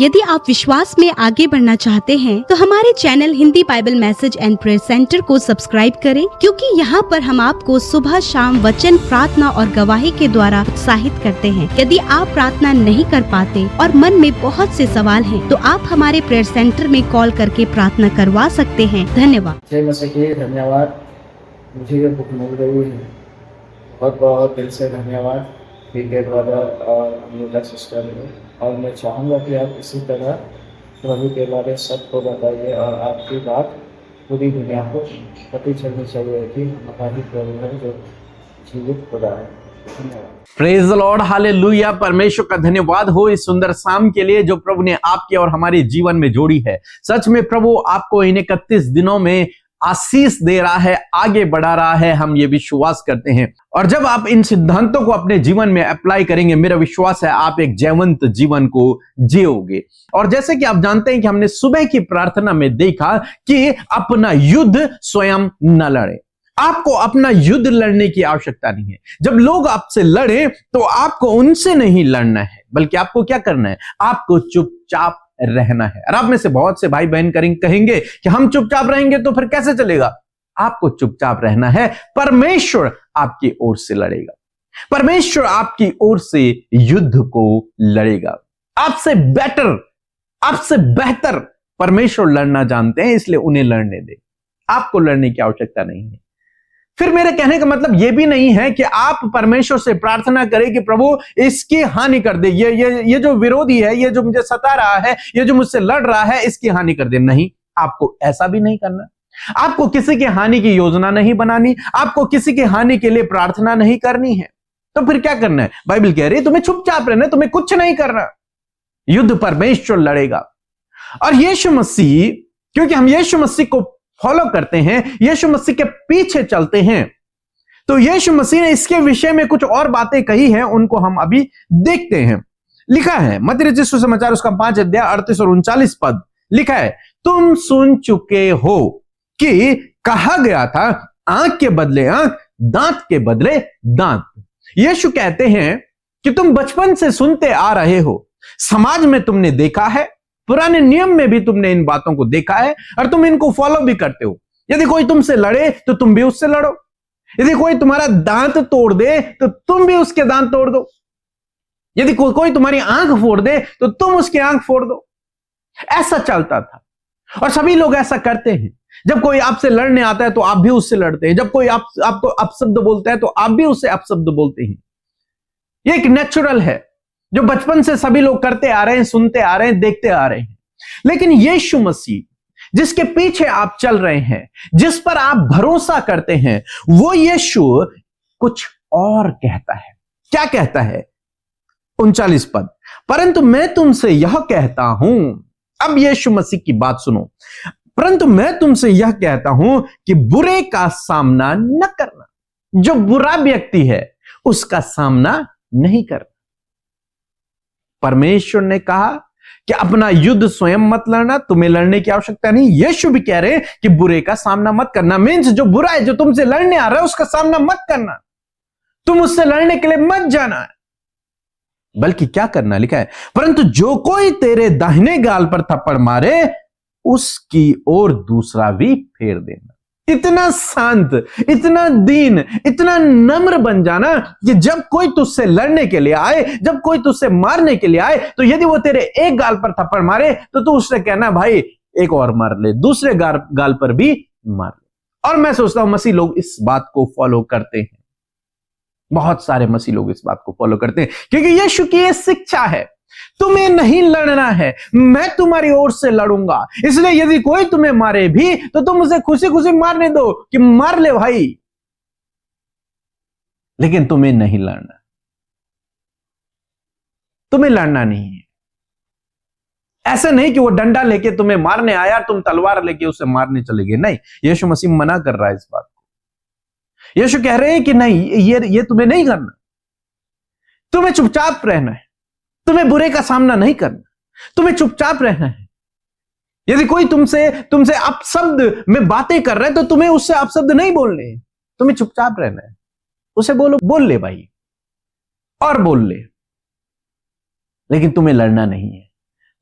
यदि आप विश्वास में आगे बढ़ना चाहते हैं तो हमारे channel Hindi Bible message and prayer centre को सब्सक्राइब करें, क्योंकि यहाँ पर हम आपको सुबह शाम वचन, प्रार्थना और गवाही के द्वारा उत्साहित करते हैं। यदि आप प्रार्थना नहीं कर पाते और मन में बहुत से सवाल हैं, तो आप हमारे प्रेयर सेंटर में कॉल करके प्रार्थना करवा सकते हैं। धन्यवाद। जय मसीह, धन्यवाद। मुझे ये बुक मिल गई है, बहुत बहुत दिल से धन्यवाद पीके ब्रदर और अमृता सिस्टर को। और मैं चाहूँगा कि आप इसी तरह प्रभु के बारे सबको बताइए और आपकी बात पूरी दुनिया को पता चलनी चाहिए कि हमारा ही प्रभु है जो जीवित खुदा है। धन्यवाद। Praise the Lord, hallelujah. परमेश्वर का धन्यवाद हो इस सुंदर शाम के लिए जो प्रभु ने आपके और हमारे जीवन में जोड़ी है। सच में प्रभु आपको इन 31 दिनों में आशीष दे रहा है, आगे बढ़ा रहा है, हम ये विश्वास करते हैं। और जब आप इन सिद्धांतों को अपने जीवन में अप्लाई करेंगे, मेरा विश्वास है आप एक जयवंत जीवन को जियोगे। और जैसे कि आप जानते हैं कि हमने सुबह की प्रार्थना में देखा कि अपना युद्ध स्वयं न लड़े। आपको अपना युद्ध लड़ने की आवश्यकता नहीं है। जब लोग आपसे लड़े तो आपको उनसे नहीं लड़ना है, बल्कि आपको क्या करना है, आपको चुपचाप रहना है। और आप में से बहुत से भाई बहन कहेंगे कि हम चुपचाप रहेंगे तो फिर कैसे चलेगा। आपको चुपचाप रहना है, परमेश्वर आपकी ओर से लड़ेगा, परमेश्वर आपकी ओर से युद्ध को लड़ेगा। आपसे बेटर, आपसे बेहतर परमेश्वर लड़ना जानते हैं, इसलिए उन्हें लड़ने दे, आपको लड़ने की आवश्यकता नहीं है। फिर मेरे कहने का मतलब यह भी नहीं है कि आप परमेश्वर से प्रार्थना करें कि प्रभु इसकी हानि कर दे, ये जो विरोधी है, ये जो मुझे सता रहा है, ये जो मुझसे लड़ रहा है, इसकी हानि कर दे। नहीं, आपको ऐसा भी नहीं करना। आपको किसी की हानि की योजना नहीं बनानी, आपको किसी की हानि के लिए प्रार्थना नहीं करनी है। तो फिर क्या करना है? बाइबल कह रही है तुम्हें चुपचाप रहना, तुम्हें कुछ नहीं करना। युद्ध परमेश्वर लड़ेगा। और यीशु मसीह, क्योंकि हम यीशु मसीह को फॉलो करते हैं, यीशु मसीह के पीछे चलते हैं, तो यीशु मसीह ने इसके विषय में कुछ और बातें कही हैं, उनको हम अभी देखते हैं। लिखा है मत्ती रचित सुसमाचार उसका 5 अध्याय 38 और 39 पद, लिखा है, तुम सुन चुके हो कि कहा गया था आंख के बदले आंख, दांत के बदले दांत। यीशु कहते हैं कि तुम बचपन से सुनते आ रहे हो, समाज में तुमने देखा है, पुराने नियम में भी तुमने इन बातों को देखा है और तुम इनको फॉलो भी करते हो। यदि कोई तुमसे लड़े तो तुम भी उससे लड़ो, यदि कोई तुम्हारा दांत तोड़ दे तो तुम भी उसके दांत तोड़ दो, यदि कोई तुम्हारी आंख फोड़ दे तो तुम उसकी आंख फोड़ दो। ऐसा चलता था और सभी लोग ऐसा करते हैं। जब कोई आपसे लड़ने आता है तो आप भी उससे लड़ते हैं, जब कोई आपको अपशब्द बोलता है तो आप भी उससे अपशब्द बोलते हैं। यह एक नेचुरल है जो बचपन से सभी लोग करते आ रहे हैं, सुनते आ रहे हैं, देखते आ रहे हैं। लेकिन यीशु मसीह जिसके पीछे आप चल रहे हैं, जिस पर आप भरोसा करते हैं, वो यीशु कुछ और कहता है। क्या कहता है? 39 पद, परंतु मैं तुमसे यह कहता हूं, अब यीशु मसीह की बात सुनो, परंतु मैं तुमसे यह कहता हूं कि बुरे का सामना न करना। जो बुरा व्यक्ति है उसका सामना नहीं करना। परमेश्वर ने कहा कि अपना युद्ध स्वयं मत लड़ना, तुम्हें लड़ने की आवश्यकता नहीं। यीशु भी कह रहे हैं कि बुरे का सामना मत करना। मीन्स जो बुरा है, जो तुमसे लड़ने आ रहा है, उसका सामना मत करना, तुम उससे लड़ने के लिए मत जाना है, बल्कि क्या करना? लिखा है, परंतु जो कोई तेरे दाहिने गाल पर थप्पड़ मारे उसकी ओर दूसरा भी फेर देना। इतना शांत, इतना दीन, इतना नम्र बन जाना कि जब कोई तुझसे लड़ने के लिए आए, जब कोई तुझसे मारने के लिए आए, तो यदि वो तेरे एक गाल पर थप्पड़ मारे तो तू उससे कहना, भाई एक और मार ले, दूसरे गाल पर भी मार ले। और मैं सोचता हूं मसीह लोग इस बात को फॉलो करते हैं, बहुत सारे मसीह लोग इस बात को फॉलो करते हैं, क्योंकि यीशु की यह शिक्षा है, तुम्हें नहीं लड़ना है, मैं तुम्हारी ओर से लड़ूंगा। इसलिए यदि कोई तुम्हें मारे भी तो तुम उसे खुशी खुशी मारने दो कि मार ले भाई, लेकिन तुम्हें नहीं लड़ना, तुम्हें लड़ना नहीं है। ऐसा नहीं कि वो डंडा लेके तुम्हें मारने आया, तुम तलवार लेके उसे मारने चले गए। नहीं, यीशु मसीह मना कर रहा है इस बात को। यीशु कह रहे हैं कि नहीं, ये तुम्हें नहीं करना, तुम्हें चुपचाप रहना है, तुम्हें बुरे का सामना नहीं करना, तुम्हें चुपचाप रहना है। यदि कोई तुमसे अपशब्द में बातें कर रहा है तो तुम्हें उससे अपशब्द नहीं बोलने, तुम्हें चुपचाप रहना है। उसे बोलो, बोल ले भाई, और बोल ले, लेकिन तुम्हें लड़ना नहीं है,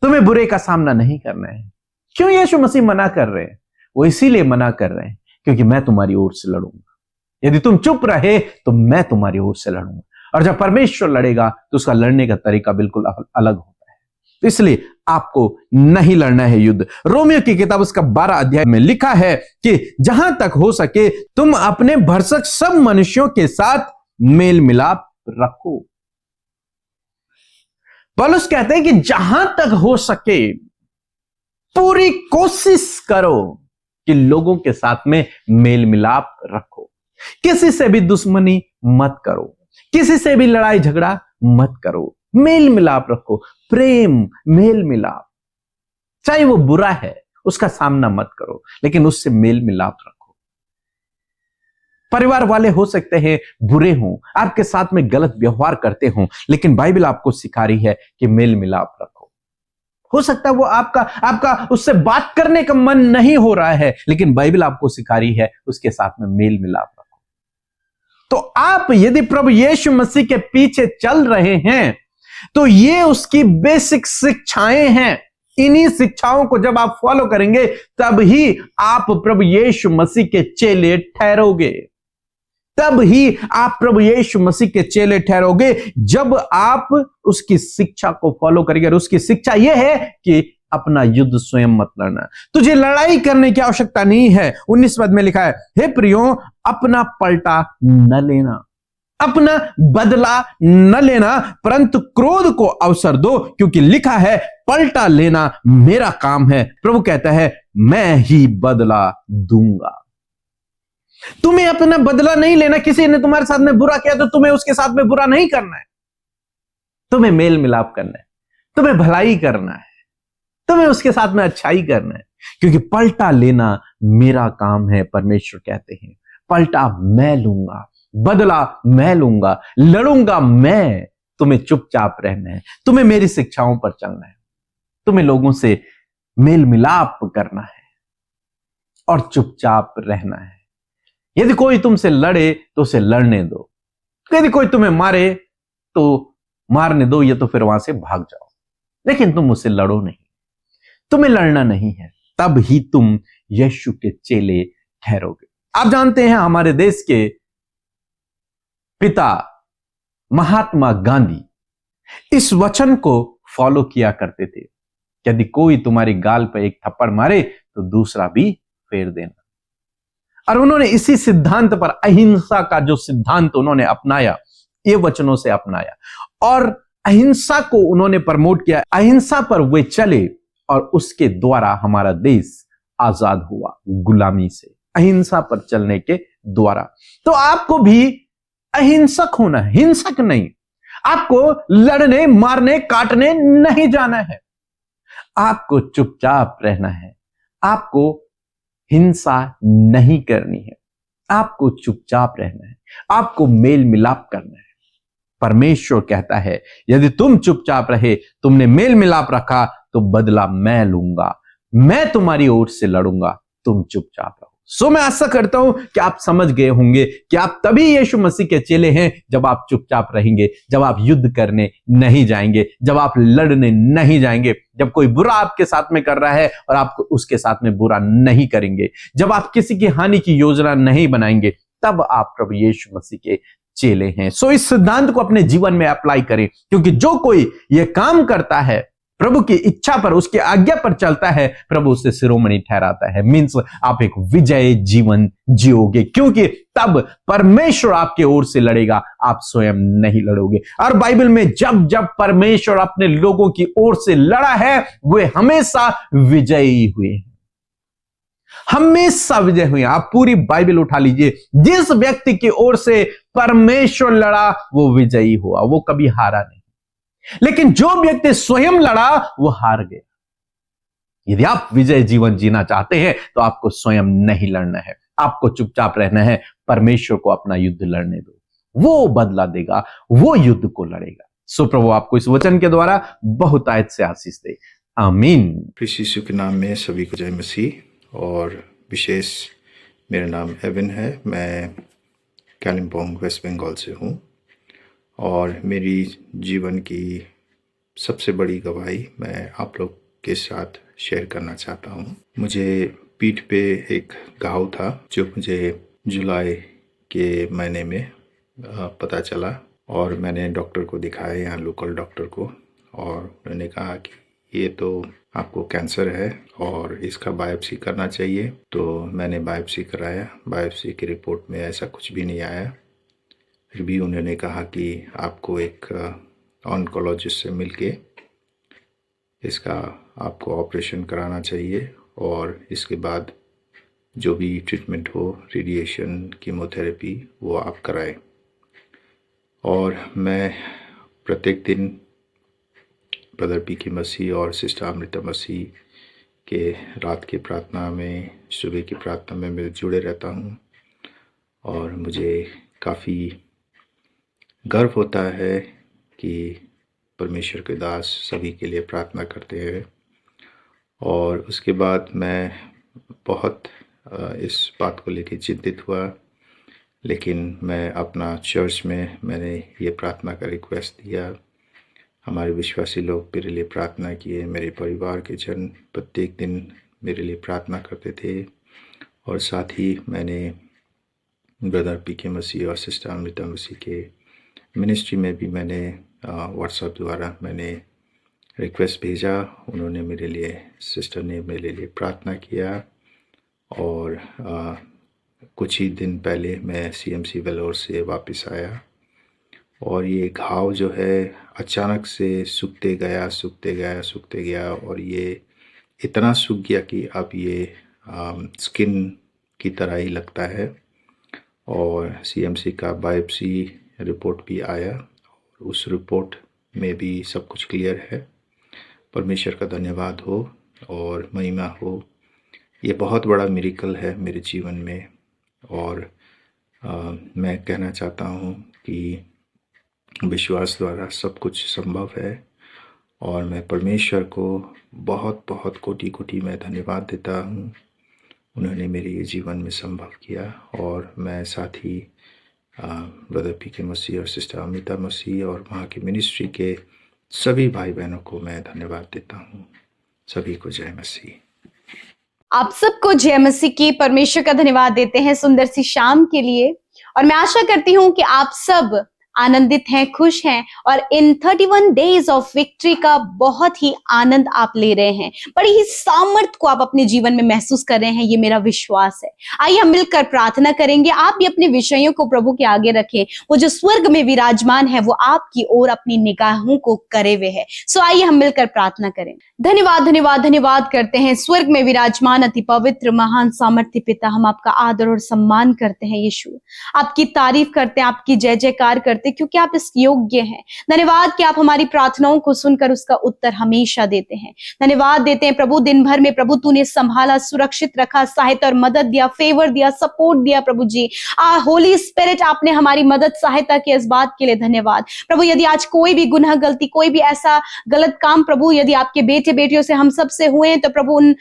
तुम्हें बुरे का सामना नहीं करना है। क्यों यीशु मसीह मना कर रहे हैं? वो इसीलिए मना कर रहे हैं क्योंकि मैं तुम्हारी ओर से लड़ूंगा। यदि तुम चुप रहे तो मैं तुम्हारी ओर से लड़ूंगा, और जब परमेश्वर लड़ेगा तो उसका लड़ने का तरीका बिल्कुल अलग होता है। तो इसलिए आपको नहीं लड़ना है युद्ध। रोमियो की किताब उसका 12 अध्याय में लिखा है कि जहां तक हो सके तुम अपने भरसक सब मनुष्यों के साथ मेल मिलाप रखो। पौलुस कहते हैं कि जहां तक हो सके पूरी कोशिश करो कि लोगों के साथ में मेल मिलाप रखो। किसी से भी दुश्मनी मत करो, किसी से भी लड़ाई झगड़ा मत करो, मेल मिलाप रखो, प्रेम, मेल मिलाप। चाहे वो बुरा है उसका सामना मत करो, लेकिन उससे मेल मिलाप रखो। परिवार वाले हो सकते हैं बुरे हों, आपके साथ में गलत व्यवहार करते हों, लेकिन बाइबल आपको सिखा रही है कि मेल मिलाप रखो। हो सकता है वो आपका उससे बात करने का मन नहीं हो रहा है, लेकिन बाइबल आपको सिखा रही है उसके साथ में मेल मिलाप रखो। तो आप यदि प्रभु यीशु मसीह के पीछे चल रहे हैं तो ये उसकी बेसिक शिक्षाएं हैं। इन्हीं शिक्षाओं को जब आप फॉलो करेंगे तब ही आप प्रभु यीशु मसीह के चेले ठहरोगे। तब ही आप प्रभु यीशु मसीह के चेले ठहरोगे जब आप उसकी शिक्षा को फॉलो करेंगे। और उसकी शिक्षा यह है कि अपना युद्ध स्वयं मत लड़ना। तुझे लड़ाई करने की आवश्यकता नहीं है। 19 पद में लिखा है, हे प्रियो अपना पलटा न लेना, अपना बदला न लेना, परंतु क्रोध को अवसर दो, क्योंकि लिखा है पलटा लेना मेरा काम है। प्रभु कहता है मैं ही बदला दूंगा। तुम्हें अपना बदला नहीं लेना। किसी ने तुम्हारे साथ में बुरा किया तो तुम्हें उसके साथ में बुरा नहीं करना है। तुम्हें मेल मिलाप करना है, तुम्हें भलाई करना है, तुम्हें उसके साथ में अच्छाई करना है, क्योंकि पलटा लेना मेरा काम है। परमेश्वर कहते हैं पलटा मैं लूंगा, बदला मैं लूंगा, लड़ूंगा मैं। तुम्हें चुपचाप रहना है, तुम्हें मेरी शिक्षाओं पर चलना है, तुम्हें लोगों से मेल मिलाप करना है और चुपचाप रहना है। यदि कोई तुमसे लड़े तो उसे लड़ने दो, यदि कोई तुम्हें मारे तो मारने दो, या तो फिर वहां से भाग जाओ, लेकिन तुम उससे लड़ो नहीं। तुम्हें लड़ना नहीं है, तब ही तुम यीशु के चेले ठहरोगे। आप जानते हैं हमारे देश के पिता महात्मा गांधी इस वचन को फॉलो किया करते थे, यदि कोई तुम्हारी गाल पर एक थप्पड़ मारे तो दूसरा भी फेर देना। और उन्होंने इसी सिद्धांत पर, अहिंसा का जो सिद्धांत उन्होंने अपनाया, ये वचनों से अपनाया और अहिंसा को उन्होंने प्रमोट किया। अहिंसा पर वे चले और उसके द्वारा हमारा देश आजाद हुआ गुलामी से, अहिंसा पर चलने के द्वारा। तो आपको भी अहिंसक होना है, हिंसक नहीं। आपको लड़ने, मारने, काटने नहीं जाना है। आपको चुपचाप रहना है, आपको हिंसा नहीं करनी है, आपको चुपचाप रहना है, आपको मेल मिलाप करना है। परमेश्वर कहता है यदि तुम चुपचाप रहे, तुमने मेल मिलाप रखा, तो बदला मैं लूंगा, मैं तुम्हारी ओर से लड़ूंगा, तुम चुपचाप रहो। सो मैं आशा करता हूं कि आप समझ गए होंगे कि आप तभी यीशु मसीह के चेले हैं जब आप चुपचाप रहेंगे, जब आप युद्ध करने नहीं जाएंगे, जब आप लड़ने नहीं जाएंगे, जब कोई बुरा आपके साथ में कर रहा है और आप उसके साथ में बुरा नहीं करेंगे, जब आप किसी की हानि की योजना नहीं बनाएंगे, तब आप प्रभु यीशु मसीह के चेले हैं। सो इस सिद्धांत को अपने जीवन में अप्लाई करें, क्योंकि जो कोई यह काम करता है, प्रभु की इच्छा पर, उसकी आज्ञा पर चलता है, प्रभु उसे शिरोमणि ठहराता है। मीन्स आप एक विजय जीवन जियोगे, क्योंकि तब परमेश्वर आपके ओर से लड़ेगा, आप स्वयं नहीं लड़ोगे। और बाइबल में जब जब परमेश्वर अपने लोगों की ओर से लड़ा है, वे हमेशा विजयी हुए हैं, हमेशा विजय हुए। आप पूरी बाइबल उठा लीजिए, जिस व्यक्ति की ओर से परमेश्वर लड़ा वो विजयी हुआ, वो कभी हारा नहीं। लेकिन जो व्यक्ति स्वयं लड़ा वो हार गया। यदि आप विजय जीवन जीना चाहते हैं तो आपको स्वयं नहीं लड़ना है, आपको चुपचाप रहना है। परमेश्वर को अपना युद्ध लड़ने दो, वो बदला देगा, वो युद्ध को लड़ेगा। सो प्रभु आपको इस वचन के द्वारा बहुत आयत से आशीष दे। आमीन। यीशु के नाम में सभी को जय मसीह। और विशेष मेरा नाम एविन है, मैं कालिम्पोंग वेस्ट बंगाल से हूँ और मेरी जीवन की सबसे बड़ी गवाही मैं आप लोग के साथ शेयर करना चाहता हूँ। मुझे पीठ पे एक घाव था जो मुझे जुलाई के महीने में पता चला और मैंने डॉक्टर को दिखाया, यहाँ लोकल डॉक्टर को, और उन्होंने कहा कि ये तो आपको कैंसर है और इसका बायोप्सी करना चाहिए। तो मैंने बायोप्सी कराया। बायोप्सी की रिपोर्ट में ऐसा कुछ भी नहीं आया। फिर भी उन्होंने कहा कि आपको एक ऑन्कोलॉजिस्ट से मिलके इसका आपको ऑपरेशन कराना चाहिए और इसके बाद जो भी ट्रीटमेंट हो, रेडिएशन, कीमोथेरेपी, वो आप कराएं। और मैं प्रत्येक दिन ब्रदर पी के मसीह और सिस्टर अमृता मसीह के रात की प्रार्थना में, सुबह की प्रार्थना में मैं जुड़े रहता हूँ और मुझे काफ़ी गर्व होता है कि परमेश्वर के दास सभी के लिए प्रार्थना करते हैं। और उसके बाद मैं बहुत इस बात को लेकर चिंतित हुआ, लेकिन मैं अपना चर्च में मैंने ये प्रार्थना का रिक्वेस्ट दिया। हमारे विश्वासी लोग मेरे लिए प्रार्थना किए, मेरे परिवार के जन प्रत्येक दिन मेरे लिए प्रार्थना करते थे। और साथ ही मैंने ब्रदर पी के मसीह और सिस्टर अमृता मसीह के मिनिस्ट्री में भी मैंने व्हाट्सएप द्वारा मैंने रिक्वेस्ट भेजा। उन्होंने मेरे लिए, सिस्टर ने मेरे लिए प्रार्थना किया। और कुछ ही दिन पहले मैं CMC वेलोर से वापस आया और ये घाव जो है अचानक से सूखते गया और ये इतना सूख गया कि अब ये स्किन की तरह ही लगता है। और CMC का बायोप्सी रिपोर्ट भी आया और उस रिपोर्ट में भी सब कुछ क्लियर है। परमेश्वर का धन्यवाद हो और महिमा हो। ये बहुत बड़ा मिरेकल है मेरे जीवन में और मैं कहना चाहता हूँ कि विश्वास द्वारा सब कुछ संभव है और मैं परमेश्वर को बहुत बहुत कोटि मैं धन्यवाद देता हूँ। उन्होंने मेरे ये जीवन में संभव किया। और मैं साथ ही ब्रदर पी के मसीह और सिस्टर अमृता मसीह और वहाँ की मिनिस्ट्री के सभी भाई बहनों को मैं धन्यवाद देता हूँ। सभी को जय मसीह। आप सबको जय मसीह की। परमेश्वर का धन्यवाद देते हैं सुंदर सी शाम के लिए। और मैं आशा करती हूं कि आप सब आनंदित हैं, खुश हैं और इन 31 डेज ऑफ विक्ट्री का बहुत ही आनंद आप ले रहे हैं। बड़ी ही सामर्थ को आप अपने जीवन में महसूस कर रहे हैं, ये मेरा विश्वास है। आइए हम मिलकर प्रार्थना करेंगे। आप भी अपने विषयों को प्रभु के आगे रखें। वो जो स्वर्ग में विराजमान है वो आपकी ओर अपनी निगाहों को करे हुए है। सो आइए हम मिलकर प्रार्थना करें। धन्यवाद धन्यवाद धन्यवाद करते हैं स्वर्ग में विराजमान अति पवित्र महान सामर्थ्य पिता। हम आपका आदर और सम्मान करते हैं यीशु, आपकी तारीफ करते हैं, आपकी जय जयकार करते हैं क्योंकि आप इस योग्य हैं। धन्यवाद कि आप हमारी प्रार्थनाओं को सुनकर उसका उत्तर हमेशा देते हैं। धन्यवाद देते हैं प्रभु, दिन भर में प्रभु तूने संभाला, सुरक्षित रखा, सहायता और मदद दिया, फेवर दिया, सपोर्ट दिया प्रभु जी। होली स्पिरिट आपने हमारी मदद सहायता की, इस बात के लिए धन्यवाद प्रभु। यदि आज कोई भी गुनाह गलती, कोई भी ऐसा गलत काम प्रभु यदि आपके बेटे बेटियों से हम सब से हुए हैं तो प्रभु उन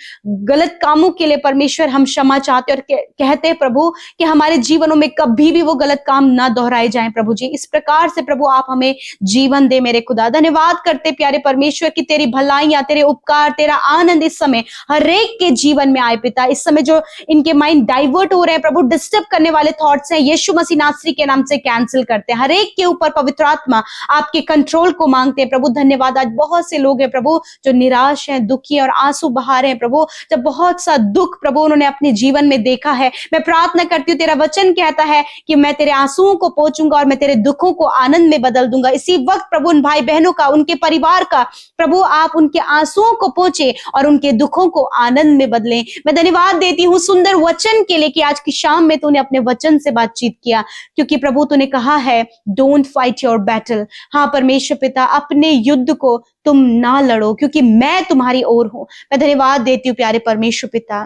गलत कामों के लिए परमेश्वर हम क्षमा चाहते और कहते हैं प्रभु कि हमारे जीवनों में कभी भी वो गलत काम ना दोहराए जाएं प्रभु जी। इस प्रकार से प्रभु आप हमें जीवन दे मेरे खुदा। धन्यवाद करते प्यारे परमेश्वर की तेरी भलाइयां, तेरे उपकार, तेरा आनंद इस समय हर एक के जीवन में आए पिता। इस समय जो इनके माइंड डाइवर्ट हो रहे हैं प्रभु, डिस्टर्ब करने वाले थॉट्स हैं, यीशु मसीह नासरी के नाम से कैंसिल करते हैं। हर एक के ऊपर पवित्र आत्मा आपके कंट्रोल को मांगते हैं प्रभु। धन्यवाद। आज बहुत से लोग हैं प्रभु जो निराश हैं, दुखी और आंसू बहा रहे हैं प्रभु, जब बहुत सा दुख प्रभु उन्होंने अपने जीवन में देखा है। मैं प्रार्थना करती हूँ, तेरा वचन कहता है कि मैं तेरे आंसुओं को पोंछूंगा और मैं तेरे दुखों को आनंद में बदल दूंगा। इसी वक्त प्रभु उन भाई बहनों का, उनके परिवार का प्रभु आप उनके आंसुओं को पोंछे और उनके दुखों को आनंद में बदलें। मैं धन्यवाद देती हूँ सुंदर वचन के लिए कि आज की शाम में तूने अपने वचन से बातचीत किया, क्योंकि प्रभु तूने कहा है डोंट फाइट योर बैटल। हाँ परमेश्वर पिता, अपने युद्ध को तुम ना लड़ो क्योंकि मैं तुम्हारी ओर हूं। मैं धन्यवाद देती हूँ प्यारे परमेश्वर पिता,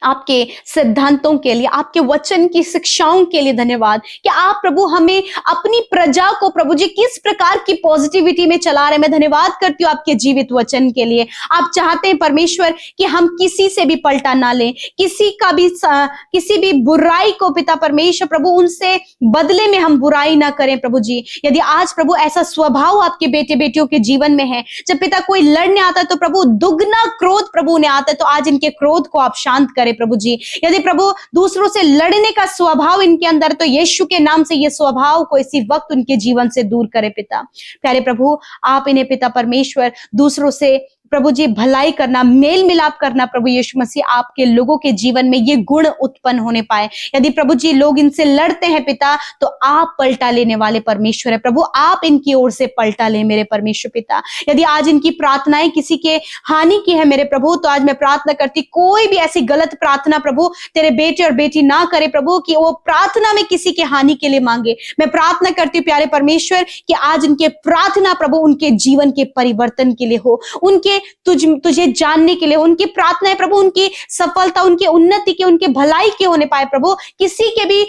आपके सिद्धांतों के लिए, आपके वचन की शिक्षाओं के लिए धन्यवाद कि आप प्रभु हमें, अपनी प्रजा को प्रभु जी किस प्रकार की पॉजिटिविटी में चला रहे हैं। मैं धन्यवाद करती हूँ आपके जीवित वचन के लिए। आप चाहते हैं परमेश्वर कि हम किसी से भी पलटा ना लें, किसी भी बुराई को पिता परमेश्वर प्रभु उनसे बदले में हम बुराई ना करें प्रभु जी। यदि आज प्रभु ऐसा स्वभाव आपके बेटे बेटियों के जीवन में है, जब पिता कोई लड़ने आता है तो प्रभु दुगना क्रोध प्रभु उन्हें आता है, तो आज इनके क्रोध को आप शांत करें प्रभु जी। यदि प्रभु दूसरों से लड़ने का स्वभाव इनके अंदर, तो यीशु के नाम से ये स्वभाव को इसी वक्त उनके जीवन से दूर करे पिता। प्यारे प्रभु, आप इन्हें पिता परमेश्वर दूसरों से प्रभु जी भलाई करना, मेल मिलाप करना प्रभु यीशु मसीह, आपके लोगों के जीवन में ये गुण उत्पन्न होने पाए। यदि प्रभु जी लोग इनसे लड़ते हैं पिता, तो आप पलटा लेने वाले परमेश्वर है प्रभु, आप इनकी ओर से पलटा ले मेरे परमेश्वर पिता। यदि आज इनकी प्रार्थनाएं किसी के हानि की है मेरे प्रभु, तो आज मैं प्रार्थना करती कोई भी ऐसी गलत प्रार्थना प्रभु तेरे बेटे और बेटी ना करे प्रभु, कि वो प्रार्थना में किसी के हानि के लिए मांगे। मैं प्रार्थना करती हूँ प्यारे परमेश्वर कि आज इनके प्रार्थना प्रभु उनके जीवन के परिवर्तन के लिए हो, उनके तुझे जानने के लिए, उनकी प्रार्थनाएं प्रभु उनकी सफलता, उनकी उन्नति के, उनके भलाई के होने पाए प्रभु। किसी के भी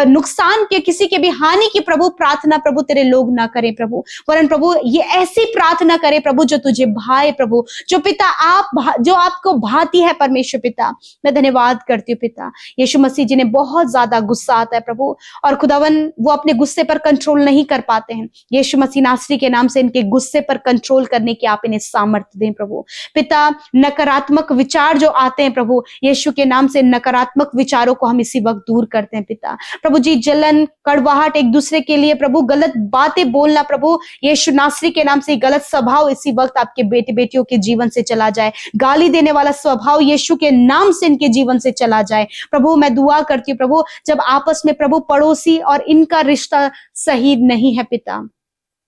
नुकसान के, किसी के भी हानि की प्रभु प्रार्थना प्रभु तेरे लोग ना करें प्रभु, वरन प्रभु ये ऐसी प्रार्थना करे प्रभु जो तुझे भाए प्रभु, जो पिता जो आपको भाती है परमेश्वर पिता। मैं धन्यवाद करती हूँ पिता। यीशु मसीह जी ने बहुत ज्यादा गुस्सा आता है प्रभु, और खुदावन वो अपने गुस्से पर कंट्रोल नहीं कर पाते हैं। यीशु मसीह नासरी के नाम से इनके गुस्से पर कंट्रोल करने की आप इन्हें सामर्थ्य दें प्रभु पिता। नकारात्मक विचार जो आते हैं प्रभु, यीशु के नाम से नकारात्मक विचारों को हम इसी वक्त दूर करते हैं पिता। प्रभु जी जलन, कड़वाहट, एक दूसरे के लिए प्रभु गलत बातें बोलना प्रभु, यीशु नासरी के नाम से गलत स्वभाव इसी वक्त आपके बेटे बेटियों के जीवन से चला जाए। गाली देने वाला स्वभाव यीशु के नाम से इनके जीवन से चला जाए प्रभु। मैं दुआ करती हूँ प्रभु, जब आपस में प्रभु पड़ोसी और इनका रिश्ता सही नहीं है पिता,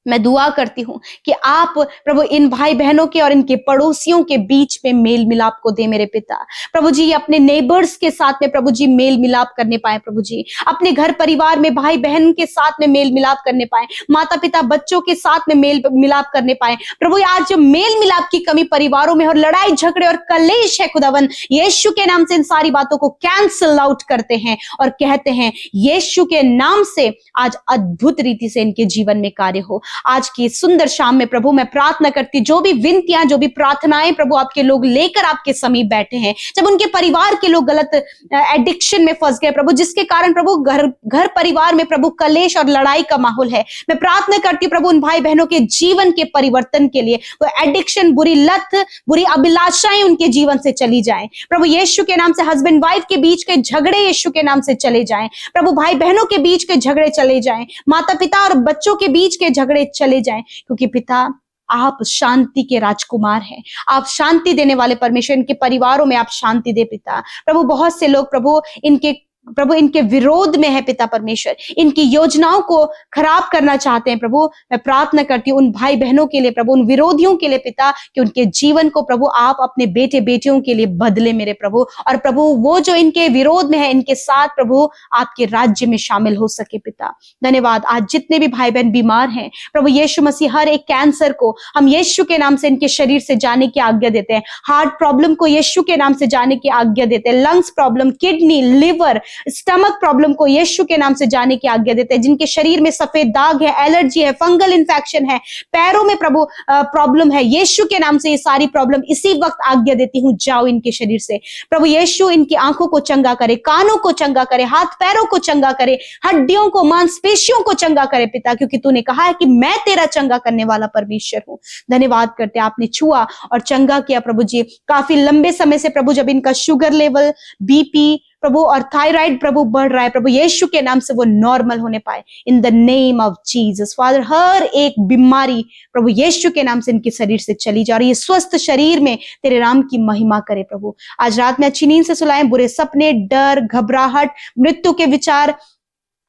मैं दुआ करती हूं कि आप प्रभु इन भाई बहनों के और इनके पड़ोसियों के बीच में मेल मिलाप को दे मेरे पिता। प्रभु जी अपने नेबर्स के साथ में प्रभु जी मेल मिलाप करने पाए प्रभु जी, अपने घर परिवार में भाई बहन के साथ में मेल मिलाप करने पाए, माता पिता बच्चों के साथ में मेल मिलाप करने पाए प्रभु। आज जो मेल मिलाप की कमी परिवारों में और लड़ाई झगड़े और कलेश है खुदावन, यीशु के नाम से इन सारी बातों को कैंसल आउट करते हैं और कहते हैं यीशु के नाम से आज अद्भुत रीति से इनके जीवन में कार्य हो। आज की सुंदर शाम में प्रभु मैं प्रार्थना करती, जो भी विनतियां, जो भी प्रार्थनाएं प्रभु आपके लोग लेकर आपके समीप बैठे हैं, जब उनके परिवार के लोग गलत एडिक्शन में फंस गए प्रभु, जिसके कारण प्रभु घर परिवार में प्रभु कलेश और लड़ाई का माहौल है, मैं प्रार्थना करती हूँ प्रभु उन भाई बहनों के जीवन के परिवर्तन के लिए। वो एडिक्शन, बुरी लत, बुरी अभिलाषाएं उनके जीवन से चली जाएं प्रभु यीशु के नाम से। हस्बैंड वाइफ के बीच के झगड़े यीशु के नाम से चले जाएं प्रभु, भाई बहनों के बीच के झगड़े चले जाएं, माता पिता और बच्चों के बीच के झगड़े चले जाएं, क्योंकि पिता आप शांति के राजकुमार हैं, आप शांति देने वाले परमेश्वर। इनके परिवारों में आप शांति दे पिता। प्रभु बहुत से लोग प्रभु इनके विरोध में है पिता परमेश्वर, इनकी योजनाओं को खराब करना चाहते हैं प्रभु। मैं प्रार्थना करती हूँ उन भाई बहनों के लिए प्रभु, उन विरोधियों के लिए पिता, कि उनके जीवन को प्रभु आप अपने बेटे बेटियों के लिए बदले मेरे प्रभु। और प्रभु वो जो इनके विरोध में है, इनके साथ प्रभु आपके राज्य में शामिल हो सके पिता। धन्यवाद। आज जितने भी भाई बहन बीमार हैं प्रभु यीशु मसीह, हर एक कैंसर को हम यीशु के नाम से इनके शरीर से जाने की आज्ञा देते हैं, हार्ट प्रॉब्लम को यीशु के नाम से जाने की आज्ञा देते हैं, lungs problem, kidney, liver, stomach problem को यीशु के नाम से जाने की आज्ञा देते हैं। जिनके शरीर में सफेद दाग है, एलर्जी है, फंगल इन्फेक्शन है, पैरों में प्रभु प्रॉब्लम है, यीशु के नाम से ये सारी प्रॉब्लम इसी वक्त आज्ञा देती हूँ, जाओ इनके शरीर से प्रभु। यीशु इनकी आंखों को चंगा करे, कानों को चंगा करे, हाथ पैरों को चंगा करे, हड्डियों को, मांसपेशियों को चंगा करे पिता, क्योंकि तूने कहा है कि मैं तेरा चंगा करने वाला परमेश्वर हूँ। धन्यवाद करते, आपने छुआ और चंगा किया प्रभु जी। काफी लंबे समय से प्रभु जब इनका शुगर लेवल, बीपी प्रभु और थायराइड प्रभु बढ़ रहा है प्रभु, यीशु के नाम से वो नॉर्मल होने पाए in the name of Jesus. Father हर एक बीमारी प्रभु यीशु के नाम से इनके शरीर से चली जा रही है, स्वस्थ शरीर में तेरे नाम की महिमा करे प्रभु। आज रात में अच्छी नींद से सुलाएं, बुरे सपने, डर, घबराहट, मृत्यु के विचार,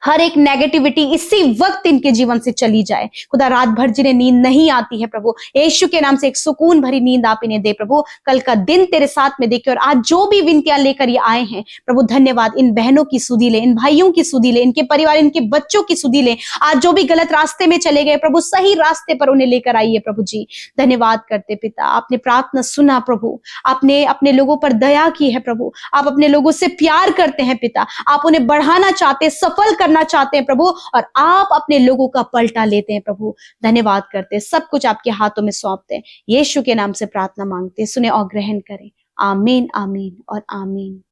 हर एक नेगेटिविटी इसी वक्त इनके जीवन से चली जाए। खुदा रात भर जिन्हें नींद नहीं आती है प्रभु, यीशु के नाम से एक सुकून भरी नींद आप इन्हें दे प्रभु। कल का दिन तेरे साथ में देखे, और आज जो भी विनतियां लेकर ये आए हैं प्रभु, धन्यवाद। इन बहनों की सुधि ले, इन भाइयों की सुधि ले, इनके परिवार, इनके बच्चों की सुधि ले। आज जो भी गलत रास्ते में चले गए प्रभु, सही रास्ते पर उन्हें लेकर आइए प्रभु जी। धन्यवाद करते पिता, आपने प्रार्थना सुना प्रभु, आपने अपने लोगों पर दया की है प्रभु। आप अपने लोगों से प्यार करते हैं पिता, आप उन्हें बढ़ाना चाहते हैं, सफल करना चाहते हैं प्रभु, और आप अपने लोगों का पलटा लेते हैं प्रभु। धन्यवाद करते हैं, सब कुछ आपके हाथों में सौंपते हैं। यीशु के नाम से प्रार्थना मांगते हैं, सुने और ग्रहण करें। आमीन, आमीन और आमीन।